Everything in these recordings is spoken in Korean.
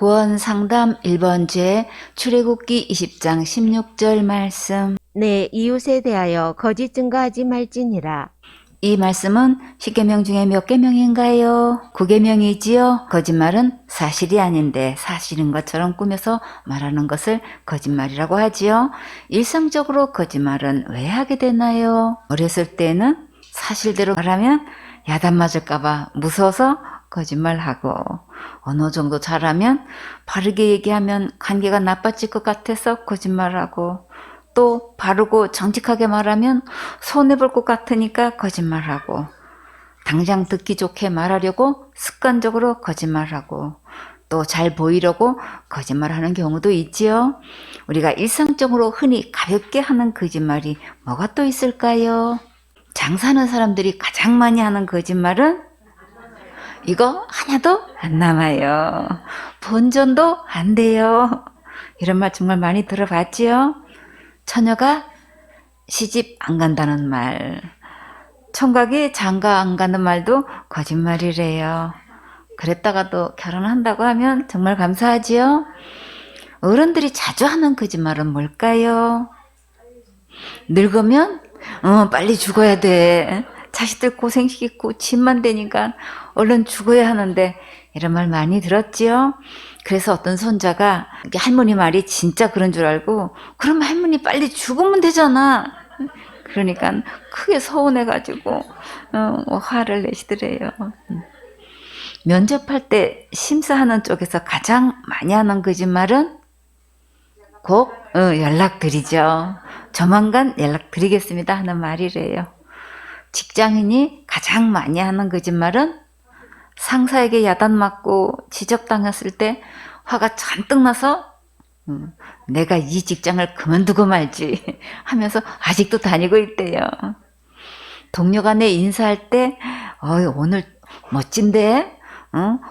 구원상담 1번째 출애굽기 20장 16절 말씀. 내 이웃에 대하여 거짓 증거하지 말지니라. 이 말씀은 10계명 중에 몇 계명인가요? 9계명이지요. 거짓말은 사실이 아닌데 사실인 것처럼 꾸며서 말하는 것을 거짓말이라고 하지요. 일상적으로 거짓말은 왜 하게 되나요? 어렸을 때는 사실대로 말하면 야단 맞을까봐 무서워서 거짓말하고, 어느 정도 잘하면 바르게 얘기하면 관계가 나빠질 것 같아서 거짓말하고, 또 바르고 정직하게 말하면 손해볼 것 같으니까 거짓말하고, 당장 듣기 좋게 말하려고 습관적으로 거짓말하고, 또 잘 보이려고 거짓말하는 경우도 있지요. 우리가 일상적으로 흔히 가볍게 하는 거짓말이 뭐가 또 있을까요? 장사하는 사람들이 가장 많이 하는 거짓말은 이거 하나도 안 남아요. 본전도 안 돼요. 이런 말 정말 많이 들어봤지요? 처녀가 시집 안 간다는 말, 총각이 장가 안 가는 말도 거짓말이래요. 그랬다가도 결혼한다고 하면 정말 감사하지요? 어른들이 자주 하는 거짓말은 뭘까요? 늙으면 빨리 죽어야 돼. 자식들 고생시키고 집만 되니까 얼른 죽어야 하는데, 이런 말 많이 들었지요? 그래서 어떤 손자가 할머니 말이 진짜 그런 줄 알고, 그럼 할머니 빨리 죽으면 되잖아. 그러니까 크게 서운해가지고 화를 내시더래요. 면접할 때 심사하는 쪽에서 가장 많이 하는 거짓말은 꼭 연락드리죠. 조만간 연락드리겠습니다 하는 말이래요. 직장인이 가장 많이 하는 거짓말은 상사에게 야단 맞고 지적당했을 때 화가 잔뜩 나서 내가 이 직장을 그만두고 말지 하면서 아직도 다니고 있대요. 동료 간에 인사할 때 오늘 멋진데,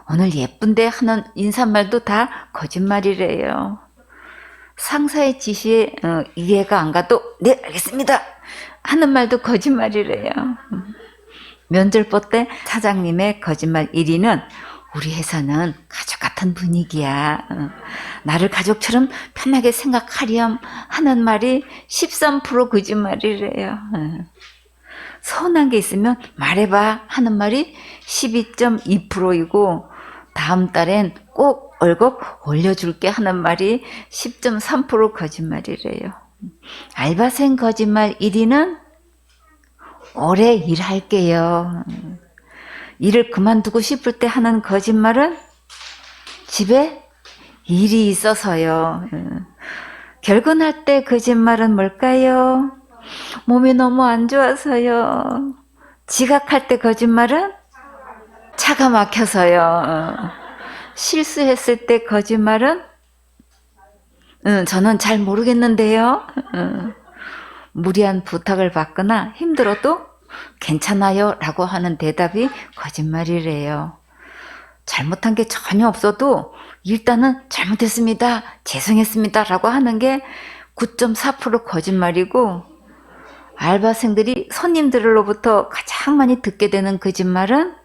오늘 예쁜데 하는 인사말도 다 거짓말이래요. 상사의 지시에 이해가 안 가도 네 알겠습니다 하는 말도 거짓말이래요. 면접볼 때 사장님의 거짓말 1위는 우리 회사는 가족 같은 분위기야. 나를 가족처럼 편하게 생각하렴 하는 말이 13% 거짓말이래요. 서운한 게 있으면 말해봐 하는 말이 12.2%이고, 다음 달엔 꼭 월급 올려줄게 하는 말이 10.3% 거짓말이래요. 알바생 거짓말 1위는 오래 일할게요. 일을 그만두고 싶을 때 하는 거짓말은 집에 일이 있어서요. 결혼할 때 거짓말은 뭘까요? 몸이 너무 안 좋아서요. 지각할 때 거짓말은 차가 막혀서요. 실수했을 때 거짓말은 저는 잘 모르겠는데요. 무리한 부탁을 받거나 힘들어도 괜찮아요 라고 하는 대답이 거짓말이래요. 잘못한 게 전혀 없어도 일단은 잘못했습니다, 죄송했습니다 라고 하는 게 9.4% 거짓말이고, 알바생들이 손님들로부터 가장 많이 듣게 되는 거짓말은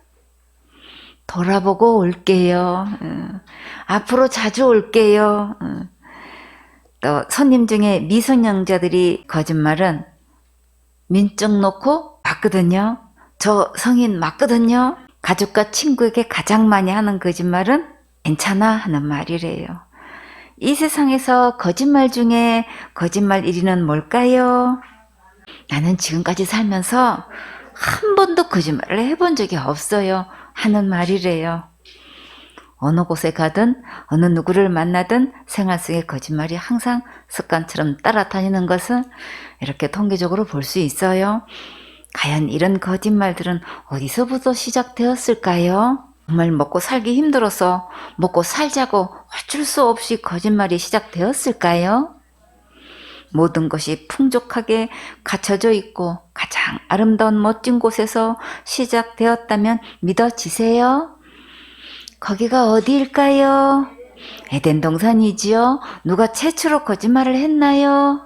돌아보고 올게요. 앞으로 자주 올게요. 또 손님 중에 미성년자들이 거짓말은 민증 놓고 맞거든요. 저 성인 맞거든요. 가족과 친구에게 가장 많이 하는 거짓말은 괜찮아 하는 말이래요. 이 세상에서 거짓말 중에 거짓말 1위는 뭘까요? 나는 지금까지 살면서 한 번도 거짓말을 해본 적이 없어요 하는 말이래요. 어느 곳에 가든 어느 누구를 만나든 생활 속의 거짓말이 항상 습관처럼 따라다니는 것은 이렇게 통계적으로 볼 수 있어요. 과연 이런 거짓말들은 어디서부터 시작되었을까요? 정말 먹고 살기 힘들어서 먹고 살자고 어쩔 수 없이 거짓말이 시작되었을까요? 모든 것이 풍족하게 갖춰져 있고 가장 아름다운 멋진 곳에서 시작되었다면 믿어지세요? 거기가 어디일까요? 에덴 동산이지요. 누가 최초로 거짓말을 했나요?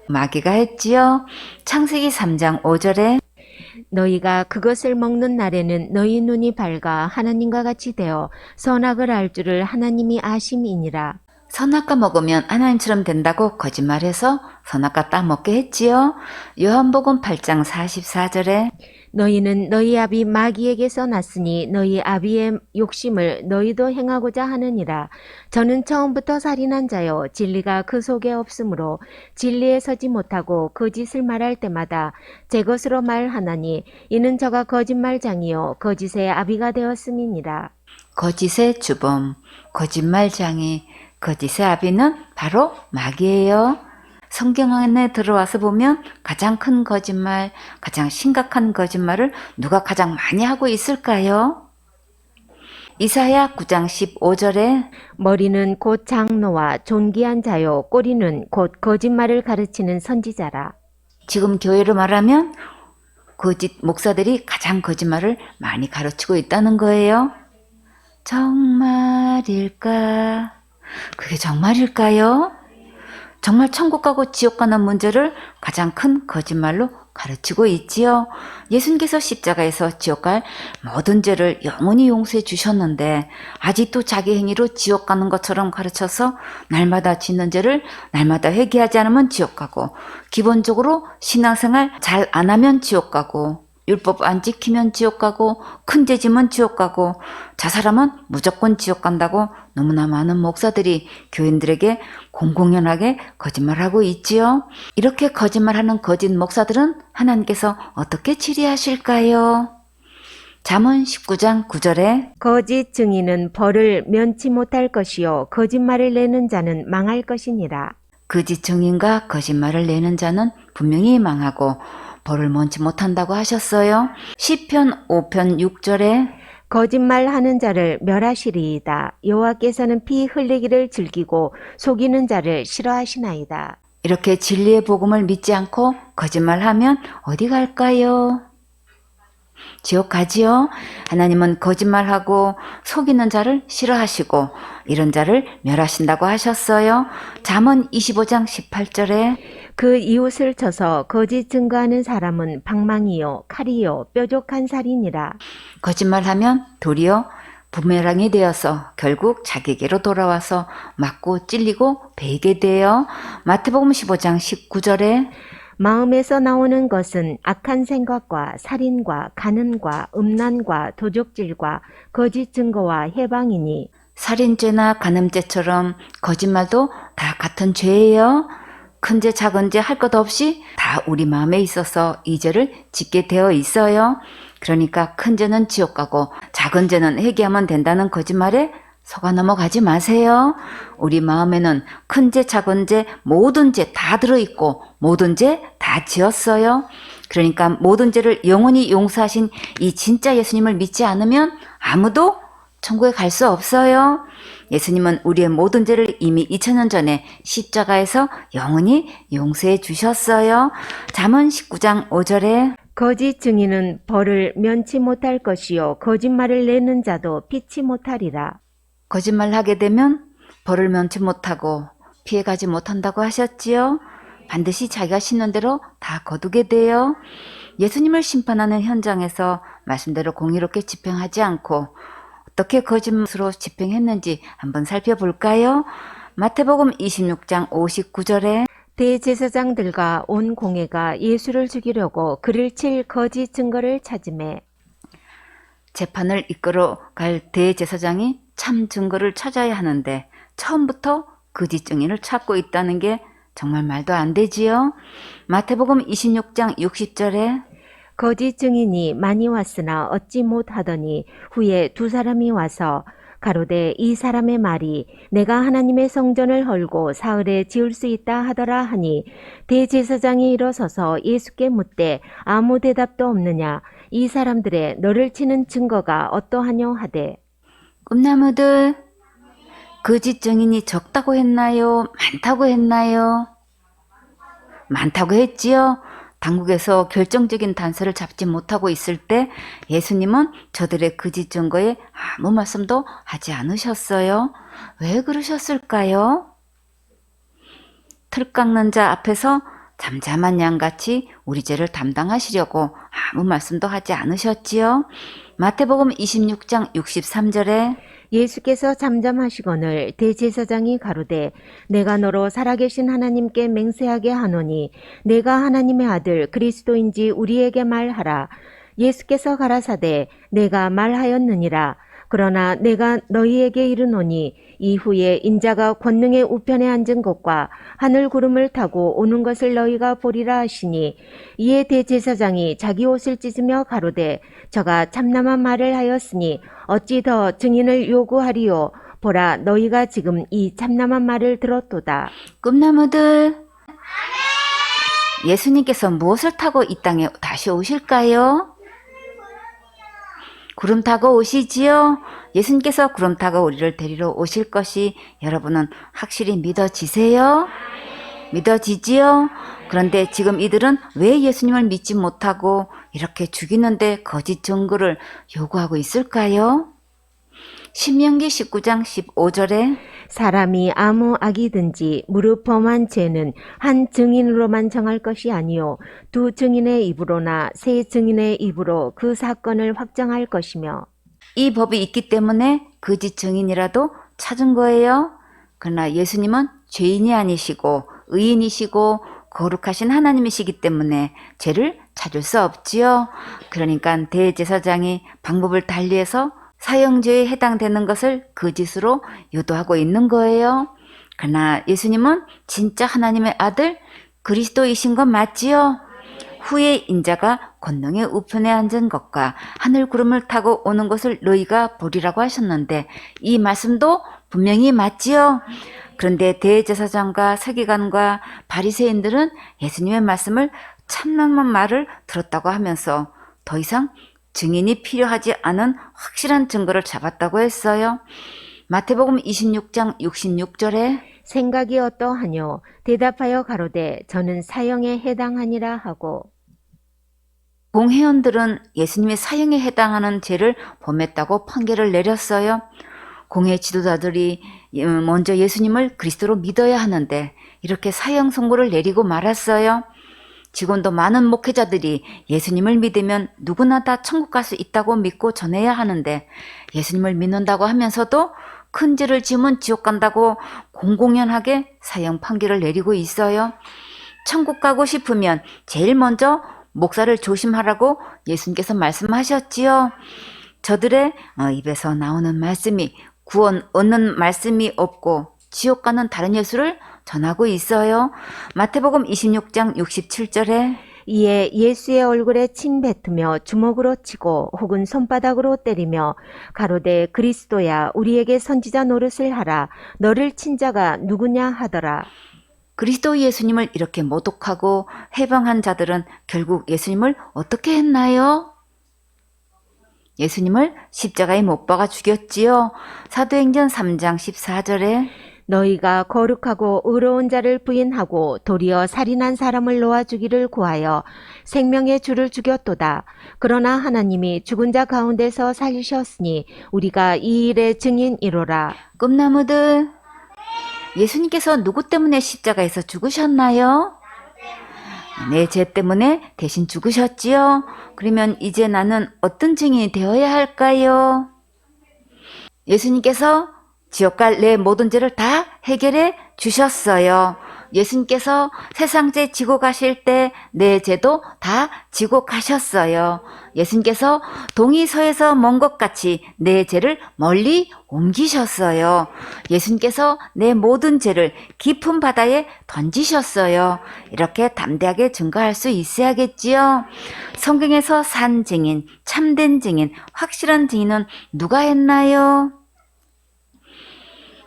마귀가 했지요. 창세기 3장 5절에 너희가 그것을 먹는 날에는 너희 눈이 밝아 하나님과 같이 되어 선악을 알 줄을 하나님이 아심이니라. 선악과 먹으면 하나님처럼 된다고 거짓말해서 선악과 따먹게 했지요. 요한복음 8장 44절에 너희는 너희 아비 마귀에게서 났으니 너희 아비의 욕심을 너희도 행하고자 하느니라. 저는 처음부터 살인한 자요 진리가 그 속에 없으므로 진리에 서지 못하고 거짓을 말할 때마다 제 것으로 말하나니 이는 저가 거짓말장이요 거짓의 아비가 되었음이니라. 거짓의 주범, 거짓말장이, 거짓의 아비는 바로 마귀예요. 성경 안에 들어와서 보면 가장 큰 거짓말, 가장 심각한 거짓말을 누가 가장 많이 하고 있을까요? 이사야 9장 15절에 머리는 곧 장로와 존귀한 자요 꼬리는 곧 거짓말을 가르치는 선지자라. 지금 교회로 말하면 거짓 목사들이 가장 거짓말을 많이 가르치고 있다는 거예요. 정말일까? 그게 정말일까요? 정말 천국 가고 지옥 가는 문제를 가장 큰 거짓말로 가르치고 있지요. 예수님께서 십자가에서 지옥 갈 모든 죄를 영원히 용서해 주셨는데 아직도 자기 행위로 지옥 가는 것처럼 가르쳐서 날마다 짓는 죄를 날마다 회개하지 않으면 지옥 가고 기본적으로 신앙생활 잘 안 하면 지옥 가고 율법 안 지키면 지옥 가고 큰 죄 지면 지옥 가고 자살하면 무조건 지옥 간다고 너무나 많은 목사들이 교인들에게 공공연하게 거짓말하고 있지요. 이렇게 거짓말하는 거짓 목사들은 하나님께서 어떻게 치리하실까요? 잠언 19장 9절에 거짓 증인은 벌을 면치 못할 것이요 거짓말을 내는 자는 망할 것이니라. 거짓 증인과 거짓말을 내는 자는 분명히 망하고 벌을 면치 못한다고 하셨어요. 시편 5편 6절에 거짓말하는 자를 멸하시리이다. 여호와께서는 피 흘리기를 즐기고 속이는 자를 싫어하시나이다. 이렇게 진리의 복음을 믿지 않고 거짓말하면 어디 갈까요? 지옥 가지요. 하나님은 거짓말하고 속이는 자를 싫어하시고 이런 자를 멸하신다고 하셨어요. 잠언 25장 18절에 그 이웃을 쳐서 거짓 증거하는 사람은 방망이요 칼이요 뾰족한 살이니라. 거짓말하면 도리어 부메랑이 되어서 결국 자기에게로 돌아와서 맞고 찔리고 베이게 돼요. 마태복음 15장 19절에 마음에서 나오는 것은 악한 생각과 살인과 간음과 음란과 도적질과 거짓 증거와 해방이니 살인죄나 간음죄처럼 거짓말도 다 같은 죄예요. 큰 죄 작은 죄 할 것 없이 다 우리 마음에 있어서 이 죄를 짓게 되어 있어요. 그러니까 큰 죄는 지옥 가고 작은 죄는 회개하면 된다는 거짓말에 속아 넘어가지 마세요. 우리 마음에는 큰 죄 작은 죄 모든 죄 다 들어있고 모든 죄 다 지었어요. 그러니까 모든 죄를 영원히 용서하신 이 진짜 예수님을 믿지 않으면 아무도 천국에 갈 수 없어요. 예수님은 우리의 모든 죄를 이미 2000년 전에 십자가에서 영원히 용서해 주셨어요. 잠언 19장 5절에 거짓 증인은 벌을 면치 못할 것이요 거짓말을 내는 자도 피치 못하리라. 거짓말 하게 되면 벌을 면치 못하고 피해가지 못한다고 하셨지요. 반드시 자기가 신는 대로 다 거두게 돼요. 예수님을 심판하는 현장에서 말씀대로 공의롭게 집행하지 않고 어떻게 거짓으로 집행했는지 한번 살펴볼까요? 마태복음 26장 59절에 대제사장들과 온 공회가 예수를 죽이려고 그를 칠 거짓 증거를 찾음에 재판을 이끌어 갈 대제사장이 참 증거를 찾아야 하는데 처음부터 거짓 증인을 찾고 있다는 게 정말 말도 안 되지요. 마태복음 26장 60절에 거짓 증인이 많이 왔으나 얻지 못하더니 후에 두 사람이 와서 가로되 이 사람의 말이 내가 하나님의 성전을 헐고 사흘에 지을 수 있다 하더라 하니 대제사장이 일어서서 예수께 묻되 아무 대답도 없느냐 이 사람들의 너를 치는 증거가 어떠하뇨 하되 꿈나무들 거짓 증인이 적다고 했나요? 많다고 했나요? 많다고 했지요. 당국에서 결정적인 단서를 잡지 못하고 있을 때 예수님은 저들의 거짓 증거에 아무 말씀도 하지 않으셨어요. 왜 그러셨을까요? 틀 깎는 자 앞에서 잠잠한 양같이 우리 죄를 담당하시려고 아무 말씀도 하지 않으셨지요. 마태복음 26장 63절에 예수께서 잠잠하시거늘 대제사장이 가로되 내가 너로 살아계신 하나님께 맹세하게 하노니 내가 하나님의 아들 그리스도인지 우리에게 말하라. 예수께서 가라사대 내가 말하였느니라. 그러나 내가 너희에게 이르노니 이후에 인자가 권능의 우편에 앉은 것과 하늘 구름을 타고 오는 것을 너희가 보리라 하시니 이에 대제사장이 자기 옷을 찢으며 가로되 저가 참남한 말을 하였으니 어찌 더 증인을 요구하리요. 보라 너희가 지금 이 참남한 말을 들었도다. 꿈나무들, 예수님께서 무엇을 타고 이 땅에 다시 오실까요? 구름 타고 오시지요. 예수님께서 구름 타고 우리를 데리러 오실 것이 여러분은 확실히 믿어지세요? 믿어지지요? 그런데 지금 이들은 왜 예수님을 믿지 못하고 이렇게 죽이는데 거짓 증거를 요구하고 있을까요? 신명기 19장 15절에 사람이 아무 악이든지 무릇 범한 죄는 한 증인으로만 정할 것이 아니요 두 증인의 입으로나 세 증인의 입으로 그 사건을 확정할 것이며 이 법이 있기 때문에 거짓 증인이라도 찾은 거예요. 그러나 예수님은 죄인이 아니시고 의인이시고 거룩하신 하나님이시기 때문에 죄를 찾을 수 없지요. 그러니까 대제사장이 방법을 달리해서 사형죄에 해당되는 것을 거짓으로 유도하고 있는 거예요. 그러나 예수님은 진짜 하나님의 아들 그리스도이신 건 맞지요? 후에 인자가 권능의 우편에 앉은 것과 하늘 구름을 타고 오는 것을 너희가 보리라고 하셨는데 이 말씀도 분명히 맞지요? 그런데 대제사장과 서기관과 바리새인들은 예수님의 말씀을 참남한 말을 들었다고 하면서 더 이상 증인이 필요하지 않은 확실한 증거를 잡았다고 했어요. 마태복음 26장 66절에 생각이 어떠하뇨 대답하여 가로되 저는 사형에 해당하니라 하고 공회원들은 예수님의 사형에 해당하는 죄를 범했다고 판결을 내렸어요. 공회 지도자들이 먼저 예수님을 그리스도로 믿어야 하는데 이렇게 사형 선고를 내리고 말았어요. 지금도 많은 목회자들이 예수님을 믿으면 누구나 다 천국 갈 수 있다고 믿고 전해야 하는데 예수님을 믿는다고 하면서도 큰 죄를 지으면 지옥 간다고 공공연하게 사형 판결을 내리고 있어요. 천국 가고 싶으면 제일 먼저 목사를 조심하라고 예수님께서 말씀하셨지요. 저들의 입에서 나오는 말씀이 구원 얻는 말씀이 없고 지옥 가는 다른 예수를 전하고 있어요. 마태복음 26장 67절에 이에 예수의 얼굴에 침 뱉으며 주먹으로 치고 혹은 손바닥으로 때리며 가로되 그리스도야 우리에게 선지자 노릇을 하라 너를 친 자가 누구냐 하더라. 그리스도 예수님을 이렇게 모독하고 해방한 자들은 결국 예수님을 어떻게 했나요? 예수님을 십자가에 못 박아 죽였지요. 사도행전 3장 14절에 너희가 거룩하고 의로운 자를 부인하고 도리어 살인한 사람을 놓아 주기를 구하여 생명의 주를 죽였도다. 그러나 하나님이 죽은 자 가운데서 살리셨으니 우리가 이 일의 증인이로라. 꿈나무들, 예수님께서 누구 때문에 십자가에서 죽으셨나요? 내 죄 때문에 대신 죽으셨지요. 그러면 이제 나는 어떤 증인이 되어야 할까요? 예수님께서 지옥 갈 내 모든 죄를 다 해결해 주셨어요. 예수님께서 세상 죄 지고 가실 때 내 죄도 다 지고 가셨어요. 예수님께서 동이서에서 먼 것 같이 내 죄를 멀리 옮기셨어요. 예수님께서 내 모든 죄를 깊은 바다에 던지셨어요. 이렇게 담대하게 증거할 수 있어야겠지요. 성경에서 산 증인, 참된 증인, 확실한 증인은 누가 했나요?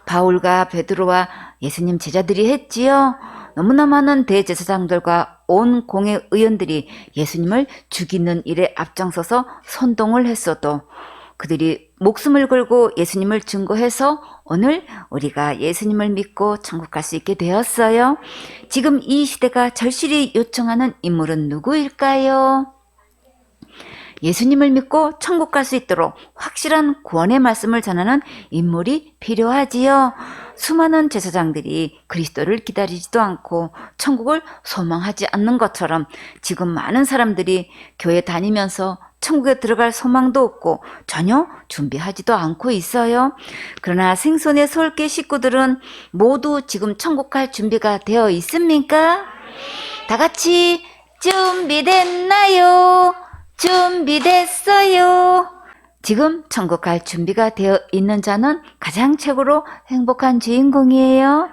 바울과 베드로와 예수님 제자들이 했지요. 너무나 많은 대제사장들과 온 공회 의원들이 예수님을 죽이는 일에 앞장서서 선동을 했어도 그들이 목숨을 걸고 예수님을 증거해서 오늘 우리가 예수님을 믿고 천국 갈 수 있게 되었어요. 지금 이 시대가 절실히 요청하는 인물은 누구일까요? 예수님을 믿고 천국 갈 수 있도록 확실한 구원의 말씀을 전하는 인물이 필요하지요. 수많은 제사장들이 그리스도를 기다리지도 않고 천국을 소망하지 않는 것처럼 지금 많은 사람들이 교회 다니면서 천국에 들어갈 소망도 없고 전혀 준비하지도 않고 있어요. 그러나 생손의 솔개 식구들은 모두 지금 천국 갈 준비가 되어 있습니까? 다 같이 준비됐나요? 준비됐어요. 지금 천국 갈 준비가 되어 있는 자는 가장 최고로 행복한 주인공이에요.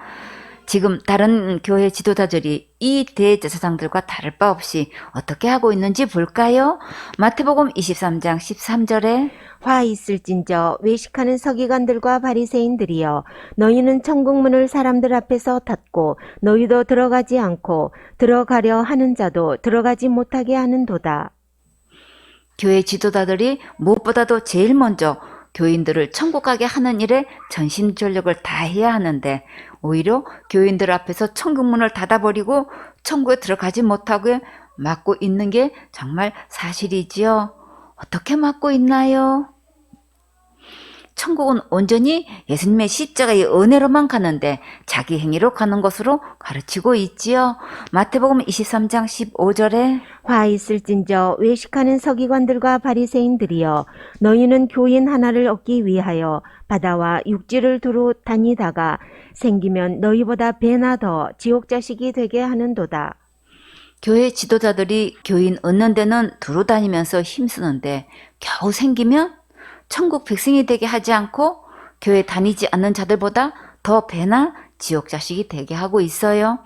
지금 다른 교회 지도자들이 이 대제사장들과 다를 바 없이 어떻게 하고 있는지 볼까요? 마태복음 23장 13절에 화 있을진저 외식하는 서기관들과 바리새인들이여 너희는 천국문을 사람들 앞에서 닫고 너희도 들어가지 않고 들어가려 하는 자도 들어가지 못하게 하는도다. 교회 지도자들이 무엇보다도 제일 먼저 교인들을 천국 가게 하는 일에 전심전력을 다해야 하는데 오히려 교인들 앞에서 천국문을 닫아버리고 천국에 들어가지 못하게 막고 있는 게 정말 사실이지요. 어떻게 막고 있나요? 천국은 온전히 예수님의 십자가의 은혜로만 가는데 자기 행위로 가는 것으로 가르치고 있지요. 마태복음 23장 15절에 화 있을진저 외식하는 서기관들과 바리새인들이여 너희는 교인 하나를 얻기 위하여 바다와 육지를 두루 다니다가 생기면 너희보다 배나 더 지옥 자식이 되게 하는도다. 교회 지도자들이 교인 얻는 데는 두루 다니면서 힘쓰는데 겨우 생기면 천국 백성이 되게 하지 않고 교회 다니지 않는 자들보다 더 배나 지옥 자식이 되게 하고 있어요.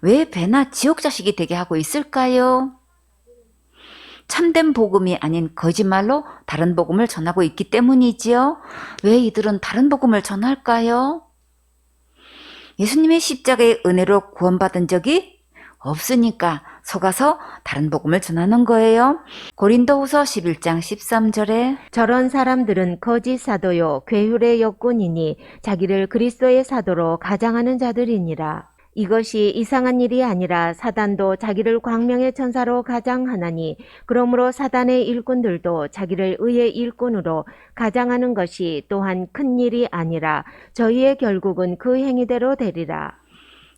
왜 배나 지옥 자식이 되게 하고 있을까요? 참된 복음이 아닌 거짓말로 다른 복음을 전하고 있기 때문이지요. 왜 이들은 다른 복음을 전할까요? 예수님의 십자가의 은혜로 구원받은 적이 없으니까 속아서 다른 복음을 전하는 거예요. 고린도후서 11장 13절에 저런 사람들은 거짓 사도요 괴율의 역군이니 자기를 그리스도의 사도로 가장하는 자들이니라. 이것이 이상한 일이 아니라 사단도 자기를 광명의 천사로 가장하나니 그러므로 사단의 일꾼들도 자기를 의의 일꾼으로 가장하는 것이 또한 큰 일이 아니라 저희의 결국은 그 행위대로 되리라.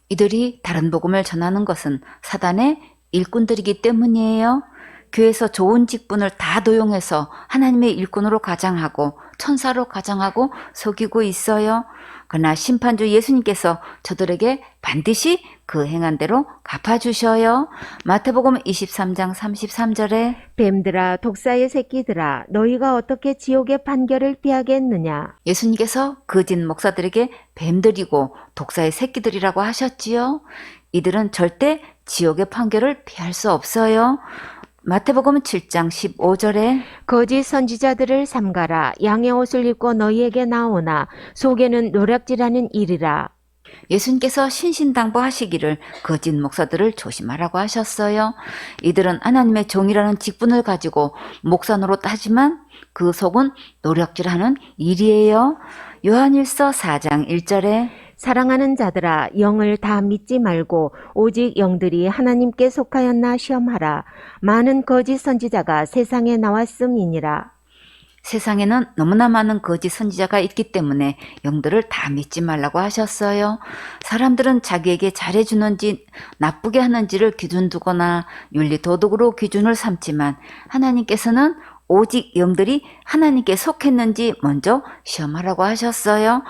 이들이 다른 복음을 전하는 것은 사단의 일꾼들이기 때문이에요. 교회에서 좋은 직분을 다 도용해서 하나님의 일꾼으로 가장하고 천사로 가장하고 속이고 있어요. 그러나 심판주 예수님께서 저들에게 반드시 그 행한 대로 갚아주셔요. 마태복음 23장 33절에 뱀들아 독사의 새끼들아 너희가 어떻게 지옥의 판결을 피하겠느냐. 예수님께서 거짓 목사들에게 뱀들이고 독사의 새끼들이라고 하셨지요. 이들은 절대 지옥의 판결을 피할 수 없어요. 마태복음 7장 15절에 거짓 선지자들을 삼가라. 양의 옷을 입고 너희에게 나오나 속에는 노략질하는 일이라. 예수님께서 신신당부하시기를 거짓 목사들을 조심하라고 하셨어요. 이들은 하나님의 종이라는 직분을 가지고 목사 노릇하지만 그 속은 노략질하는 일이에요. 요한일서 4장 1절에 사랑하는 자들아 영을 다 믿지 말고 오직 영들이 하나님께 속하였나 시험하라. 많은 거짓 선지자가 세상에 나왔음이니라. 세상에는 너무나 많은 거짓 선지자가 있기 때문에 영들을 다 믿지 말라고 하셨어요. 사람들은 자기에게 잘해주는지 나쁘게 하는지를 기준 두거나 윤리 도덕으로 기준을 삼지만 하나님께서는 오직 영들이 하나님께 속했는지 먼저 시험하라고 하셨어요.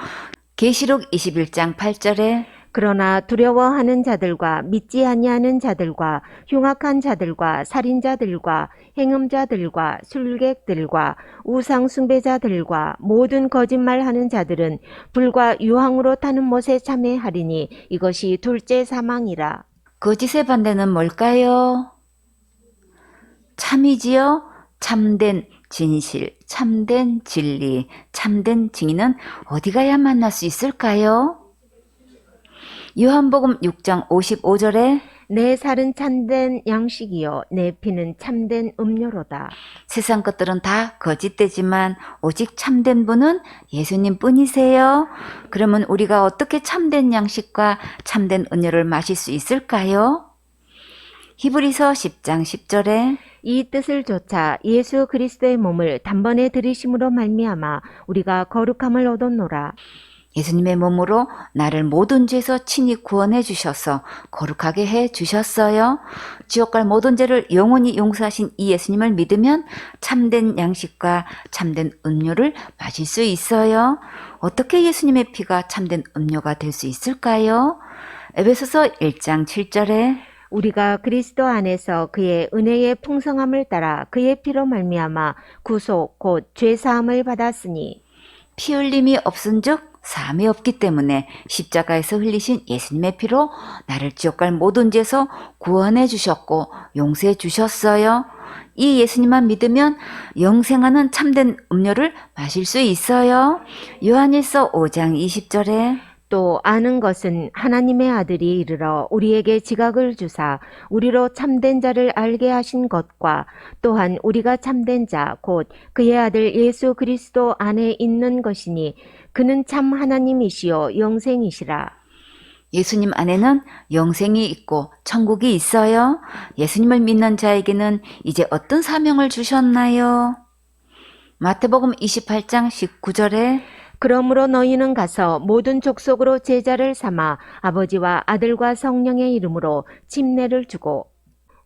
계시록 21장 8절에 그러나 두려워하는 자들과 믿지 아니하는 자들과 흉악한 자들과 살인자들과 행음자들과 술객들과 우상숭배자들과 모든 거짓말하는 자들은 불과 유황으로 타는 못에 참회하리니 이것이 둘째 사망이라. 거짓의 반대는 뭘까요? 참이지요. 참된 진실, 참된 진리, 참된 증인은 어디 가야 만날 수 있을까요? 요한복음 6장 55절에 내 살은 참된 양식이요 내 피는 참된 음료로다. 세상 것들은 다 거짓되지만 오직 참된 분은 예수님 뿐이세요. 그러면 우리가 어떻게 참된 양식과 참된 은혜를 마실 수 있을까요? 히브리서 10장 10절에 이 뜻을 좇아 예수 그리스도의 몸을 단번에 들이심으로 말미암아 우리가 거룩함을 얻었노라. 예수님의 몸으로 나를 모든 죄에서 친히 구원해 주셔서 거룩하게 해 주셨어요. 지옥 갈 모든 죄를 영원히 용서하신 이 예수님을 믿으면 참된 양식과 참된 음료를 마실 수 있어요. 어떻게 예수님의 피가 참된 음료가 될 수 있을까요? 에베소서 1장 7절에 우리가 그리스도 안에서 그의 은혜의 풍성함을 따라 그의 피로 말미암아 구속 곧 죄 사함을 받았으니 피 흘림이 없은즉 사함이 없기 때문에 십자가에서 흘리신 예수님의 피로 나를 지옥 갈 모든 죄에서 구원해 주셨고 용서해 주셨어요. 이 예수님만 믿으면 영생하는 참된 음료를 마실 수 있어요. 요한일서 5장 20절에 또 아는 것은 하나님의 아들이 이르러 우리에게 지각을 주사 우리로 참된 자를 알게 하신 것과 또한 우리가 참된 자 곧 그의 아들 예수 그리스도 안에 있는 것이니 그는 참 하나님이시요 영생이시라. 예수님 안에는 영생이 있고 천국이 있어요. 예수님을 믿는 자에게는 이제 어떤 사명을 주셨나요? 마태복음 28장 19절에 그러므로 너희는 가서 모든 족속으로 제자를 삼아 아버지와 아들과 성령의 이름으로 침례를 주고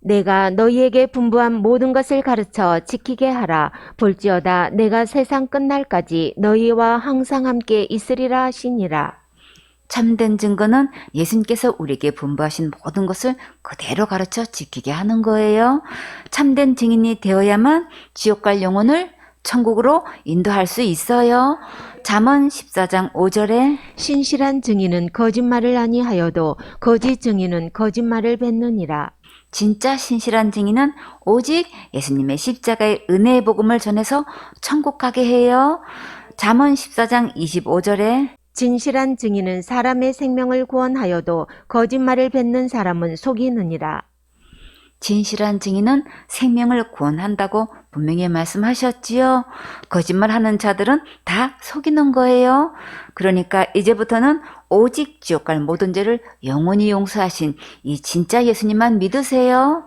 내가 너희에게 분부한 모든 것을 가르쳐 지키게 하라. 볼지어다 내가 세상 끝날까지 너희와 항상 함께 있으리라 하시니라. 참된 증거는 예수님께서 우리에게 분부하신 모든 것을 그대로 가르쳐 지키게 하는 거예요. 참된 증인이 되어야만 지옥 갈 영혼을 천국으로 인도할 수 있어요. 잠언 14장 5절에 신실한 증인은 거짓말을 아니하여도 거짓 증인은 거짓말을 뱉느니라. 진짜 신실한 증인은 오직 예수님의 십자가의 은혜의 복음을 전해서 천국 가게 해요. 잠언 14장 25절에 진실한 증인은 사람의 생명을 구원하여도 거짓말을 뱉는 사람은 속이느니라. 진실한 증인은 생명을 구원한다고 분명히 말씀하셨지요. 거짓말하는 자들은 다 속이는 거예요. 그러니까 이제부터는 오직 지옥 갈 모든 죄를 영원히 용서하신 이 진짜 예수님만 믿으세요.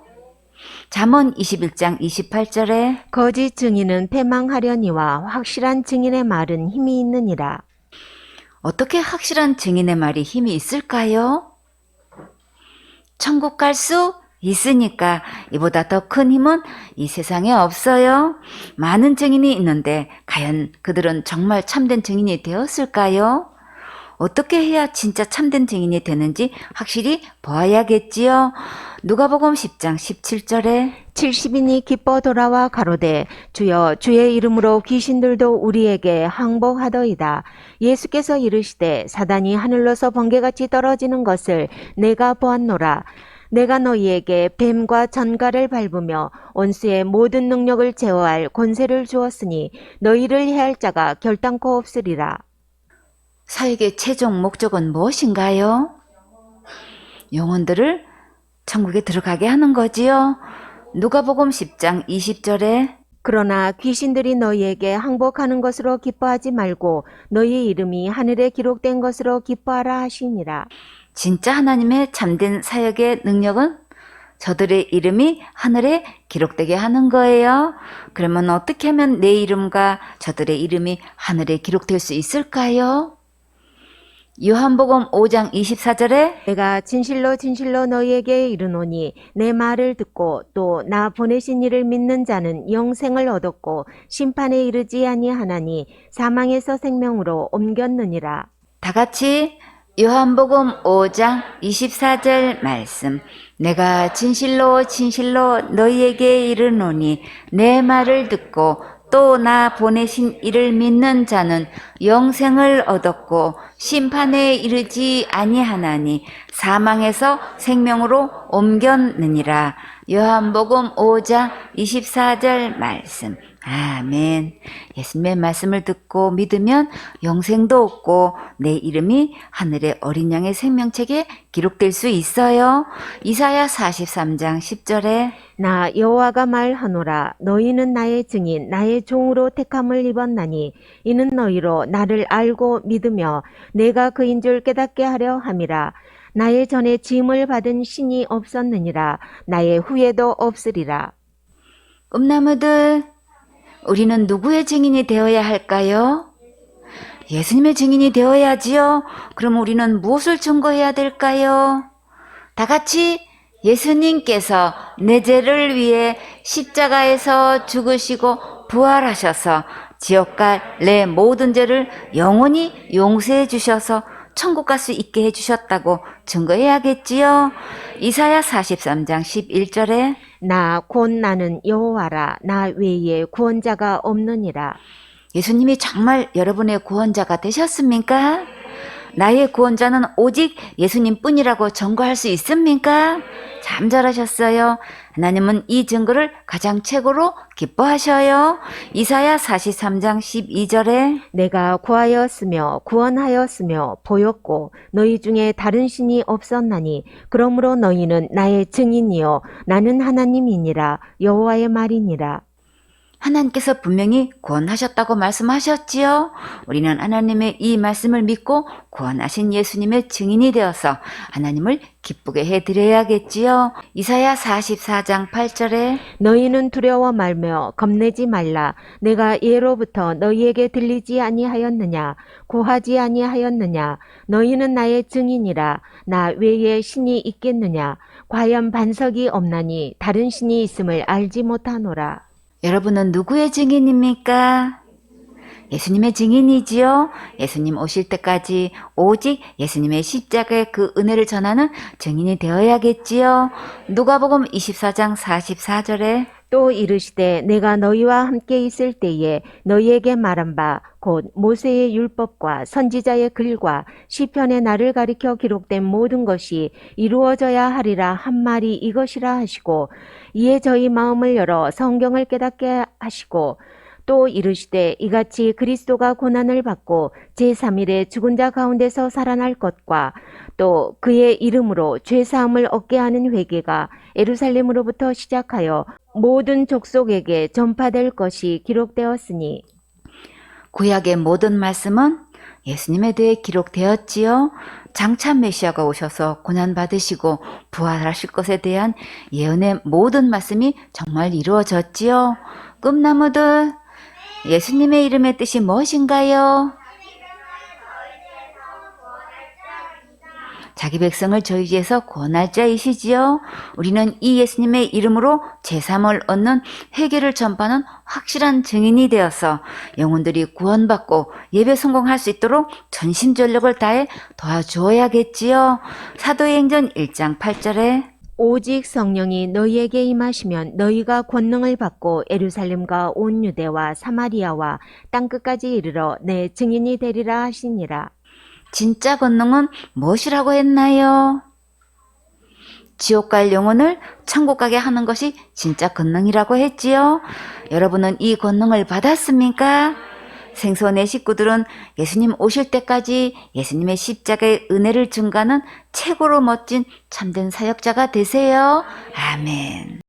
잠언 21장 28절에 거짓 증인은 패망하려니와 확실한 증인의 말은 힘이 있느니라. 어떻게 확실한 증인의 말이 힘이 있을까요? 천국 갈 수 있으니까 이보다 더 큰 힘은 이 세상에 없어요. 많은 증인이 있는데 과연 그들은 정말 참된 증인이 되었을까요? 어떻게 해야 진짜 참된 증인이 되는지 확실히 보아야겠지요. 누가복음 10장 17절에 70인이 기뻐 돌아와 가로되 주여 주의 이름으로 귀신들도 우리에게 항복하더이다. 예수께서 이르시되 사단이 하늘로서 번개같이 떨어지는 것을 내가 보았노라. 내가 너희에게 뱀과 전갈을 밟으며 원수의 모든 능력을 제어할 권세를 주었으니 너희를 해할 자가 결단코 없으리라. 사역의 최종 목적은 무엇인가요? 영혼들을 천국에 들어가게 하는 거지요. 누가복음 10장 20절에 그러나 귀신들이 너희에게 항복하는 것으로 기뻐하지 말고 너희 이름이 하늘에 기록된 것으로 기뻐하라 하시니라. 진짜 하나님의 참된 사역의 능력은 저들의 이름이 하늘에 기록되게 하는 거예요. 그러면 어떻게 하면 내 이름과 저들의 이름이 하늘에 기록될 수 있을까요? 요한복음 5장 24절에 내가 진실로 진실로 너희에게 이르노니 내 말을 듣고 또 나 보내신 이를 믿는 자는 영생을 얻었고 심판에 이르지 아니하나니 사망에서 생명으로 옮겼느니라. 다 같이 요한복음 5장 24절 말씀. 내가 진실로 진실로 너희에게 이르노니 내 말을 듣고 또 나 보내신 이를 믿는 자는 영생을 얻었고 심판에 이르지 아니하나니 사망에서 생명으로 옮겼느니라. 요한복음 5장 24절 말씀. 아멘. 예수님의 말씀을 듣고 믿으면 영생도 얻고 내 이름이 하늘의 어린 양의 생명책에 기록될 수 있어요. 이사야 43장 10절에 나 여호와가 말하노라. 너희는 나의 증인 나의 종으로 택함을 입었나니 이는 너희로 나를 알고 믿으며 내가 그인 줄 깨닫게 하려 함이라. 나의 전에 짐을 받은 신이 없었느니라. 나의 후에도 없으리라. 꿈나무들, 우리는 누구의 증인이 되어야 할까요? 예수님의 증인이 되어야지요. 그럼 우리는 무엇을 증거해야 될까요? 다 같이 예수님께서 내 죄를 위해 십자가에서 죽으시고 부활하셔서 지옥 갈 내 모든 죄를 영원히 용서해 주셔서 천국 갈 수 있게 해주셨다고 증거해야겠지요. 이사야 43장 11절에 나 곧 나는 여호와라. 나 외에 구원자가 없느니라. 예수님이 정말 여러분의 구원자가 되셨습니까? 나의 구원자는 오직 예수님 뿐이라고 증거할 수 있습니까? 참 잘하셨어요. 하나님은 이 증거를 가장 최고로 기뻐하셔요. 이사야 43장 12절에 내가 구하였으며 구원하였으며 보였고 너희 중에 다른 신이 없었나니 그러므로 너희는 나의 증인이요 나는 하나님이니라 여호와의 말이니라. 하나님께서 분명히 구원하셨다고 말씀하셨지요. 우리는 하나님의 이 말씀을 믿고 구원하신 예수님의 증인이 되어서 하나님을 기쁘게 해드려야겠지요. 이사야 44장 8절에 너희는 두려워 말며 겁내지 말라. 내가 예로부터 너희에게 들리지 아니하였느냐 고하지 아니하였느냐. 너희는 나의 증인이라. 나 외에 신이 있겠느냐. 과연 반석이 없나니 다른 신이 있음을 알지 못하노라. 여러분은 누구의 증인입니까? 예수님의 증인이지요. 예수님 오실 때까지 오직 예수님의 십자가의 그 은혜를 전하는 증인이 되어야겠지요. 누가복음 24장 44절에 또 이르시되 내가 너희와 함께 있을 때에 너희에게 말한 바 곧 모세의 율법과 선지자의 글과 시편의 나를 가리켜 기록된 모든 것이 이루어져야 하리라 한 말이 이것이라 하시고 이에 저희 마음을 열어 성경을 깨닫게 하시고 또 이르시되 이같이 그리스도가 고난을 받고 제3일에 죽은 자 가운데서 살아날 것과 또 그의 이름으로 죄사함을 얻게 하는 회개가 예루살렘으로부터 시작하여 모든 족속에게 전파될 것이 기록되었으니 구약의 모든 말씀은 예수님에 대해 기록되었지요. 장차 메시아가 오셔서 고난받으시고 부활하실 것에 대한 예언의 모든 말씀이 정말 이루어졌지요. 꿈나무들, 예수님의 이름의 뜻이 무엇인가요? 자기 백성을 저희에서 구원할 자이시지요. 우리는 이 예수님의 이름으로 제삼을 얻는 회개를 전파하는 확실한 증인이 되어서 영혼들이 구원받고 예배 성공할 수 있도록 전심전력을 다해 도와주어야겠지요. 사도행전 1장 8절에 오직 성령이 너희에게 임하시면 너희가 권능을 받고 예루살렘과 온 유대와 사마리아와 땅끝까지 이르러 내 증인이 되리라 하시니라. 진짜 권능은 무엇이라고 했나요? 지옥 갈 영혼을 천국 가게 하는 것이 진짜 권능이라고 했지요. 여러분은 이 권능을 받았습니까? 생소의 식구들은 예수님 오실 때까지 예수님의 십자가의 은혜를 증가하는 최고로 멋진 참된 사역자가 되세요. 아멘.